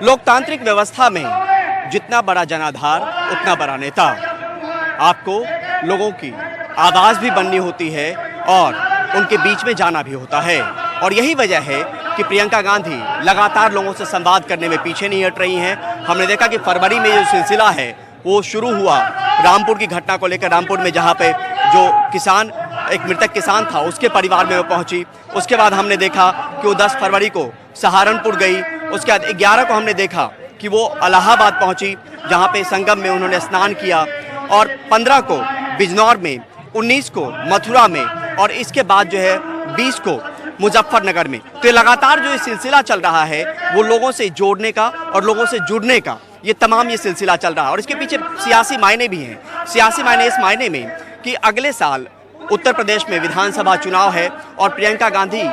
लोकतांत्रिक व्यवस्था में जितना बड़ा जनाधार उतना बड़ा नेता। आपको लोगों की आवाज़ भी बननी होती है और उनके बीच में जाना भी होता है। और यही वजह है कि प्रियंका गांधी लगातार लोगों से संवाद करने में पीछे नहीं हट रही हैं। हमने देखा कि फरवरी में जो सिलसिला है वो शुरू हुआ रामपुर की घटना को लेकर। रामपुर में जहाँ पे जो किसान, एक मृतक किसान था, उसके परिवार में वो पहुंची। उसके बाद हमने देखा कि वो 10 फरवरी को सहारनपुर गई। उसके बाद 11 को हमने देखा कि वो इलाहाबाद पहुंची, जहां पे संगम में उन्होंने स्नान किया। और 15 को बिजनौर में, 19 को मथुरा में और इसके बाद जो है 20 को मुजफ्फरनगर में। तो लगातार जो ये सिलसिला चल रहा है वो लोगों से जोड़ने का और लोगों से जुड़ने का, ये तमाम ये सिलसिला चल रहा है। और इसके पीछे सियासी मायने भी हैं। सियासी मायने इस मायने में कि अगले साल उत्तर प्रदेश में विधानसभा चुनाव है और प्रियंका गांधी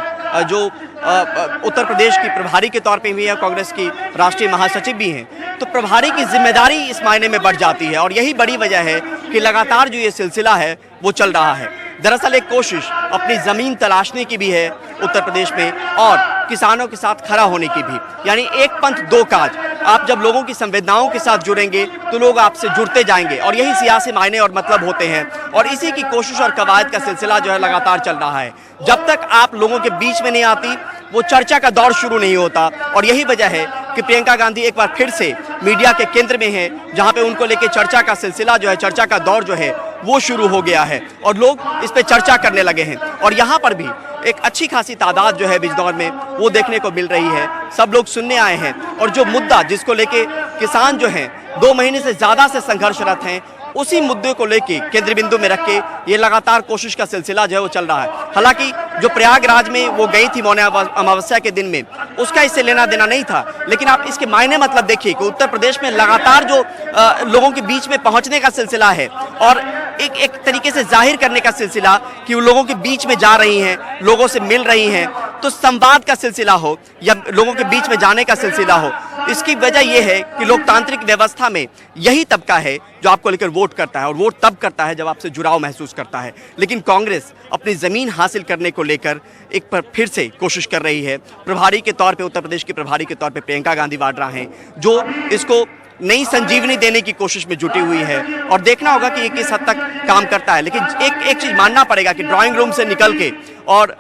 जो उत्तर प्रदेश की प्रभारी के तौर पे भी है, कांग्रेस की राष्ट्रीय महासचिव भी हैं, तो प्रभारी की जिम्मेदारी इस मायने में बढ़ जाती है। और यही बड़ी वजह है कि लगातार जो ये सिलसिला है वो चल रहा है। दरअसल एक कोशिश अपनी ज़मीन तलाशने की भी है उत्तर प्रदेश में और किसानों के साथ खड़ा होने की भी, यानी एक पंथ दो काज। आप जब लोगों की संवेदनाओं के साथ जुड़ेंगे तो लोग आपसे जुड़ते जाएंगे और यही सियासी मायने और मतलब होते हैं। और इसी की कोशिश और कवायद का सिलसिला जो है लगातार चल रहा है। जब तक आप लोगों के बीच में नहीं आती वो चर्चा का दौर शुरू नहीं होता। और यही वजह है कि प्रियंका गांधी एक बार फिर से मीडिया के केंद्र में है, जहां पे उनको लेके चर्चा का सिलसिला जो है, चर्चा का दौर जो है वो शुरू हो गया है और लोग इस पे चर्चा करने लगे हैं। और यहाँ पर भी एक अच्छी खासी तादाद जो है बिजनौर में वो देखने को मिल रही है। सब लोग सुनने आए हैं और जो मुद्दा जिसको लेके किसान जो हैं 2 महीने से ज़्यादा से संघर्षरत हैं, उसी मुद्दे को लेके केंद्र बिंदु में रख के ये लगातार कोशिश का सिलसिला जो है वो चल रहा है। हालांकि जो प्रयागराज में वो गई थी मौनी अमावस्या के दिन में, उसका इससे लेना देना नहीं था। लेकिन आप इसके मायने मतलब देखिए कि उत्तर प्रदेश में लगातार जो लोगों के बीच में पहुंचने का सिलसिला है और एक तरीके से जाहिर करने का सिलसिला कि वो लोगों के बीच में जा रही हैं, लोगों से मिल रही हैं, तो संवाद का सिलसिला हो या लोगों के बीच में जाने का सिलसिला हो। इसकी वजह यह है कि लोकतांत्रिक व्यवस्था में यही तबका है जो आपको लेकर वोट करता है और वोट तब करता है जब आपसे जुड़ाव महसूस करता है। लेकिन कांग्रेस अपनी ज़मीन हासिल करने को लेकर एक बार फिर से कोशिश कर रही है। प्रभारी के तौर पे, उत्तर प्रदेश की प्रभारी के तौर पे प्रियंका गांधी वाड्रा हैं, जो इसको नई संजीवनी देने की कोशिश में जुटी हुई है। और देखना होगा कि ये किस हद तक काम करता है। लेकिन एक चीज़ मानना पड़ेगा कि ड्राइंग रूम से निकल के और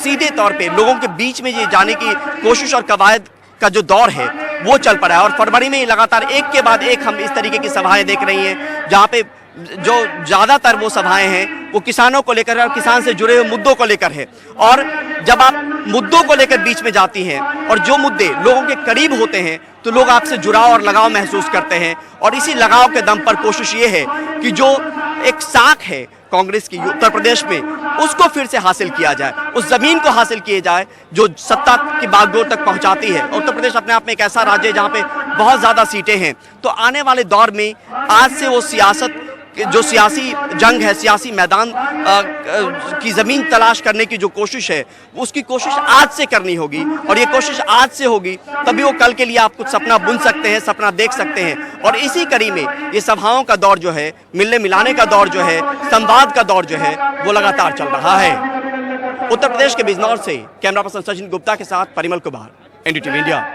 सीधे तौर पे लोगों के बीच में ये जाने की कोशिश और कवायद का जो दौर है वो चल पड़ा है। और फरवरी में लगातार एक के बाद एक हम इस तरीके की सभाएं देख रही हैं, जहाँ पे जो ज़्यादातर वो सभाएं हैं वो किसानों को लेकर है और किसान से जुड़े हुए मुद्दों को लेकर है। और जब आप मुद्दों को लेकर बीच में जाती हैं और जो मुद्दे लोगों के करीब होते हैं तो लोग आपसे जुड़ाव और लगाव महसूस करते हैं। और इसी लगाव के दम पर कोशिश ये है कि जो एक साख है कांग्रेस की उत्तर प्रदेश में, उसको फिर से हासिल किया जाए, उस जमीन को हासिल किया जाए जो सत्ता की बागडोर तक पहुंचाती है। उत्तर प्रदेश अपने आप में एक ऐसा राज्य है जहां पे बहुत ज़्यादा सीटें हैं। तो आने वाले दौर में आज से वो सियासत, जो सियासी जंग है, सियासी मैदान की ज़मीन तलाश करने की जो कोशिश है, उसकी कोशिश आज से करनी होगी। और ये कोशिश आज से होगी तभी वो कल के लिए आप कुछ सपना बुन सकते हैं, सपना देख सकते हैं। और इसी कड़ी में ये सभाओं का दौर जो है, मिलने मिलाने का दौर जो है, संवाद का दौर जो है वो लगातार चल रहा है। उत्तर प्रदेश के बिजनौर से कैमरा पर्सन सचिन गुप्ता के साथ परिमल कुमार, NDTV इंडिया।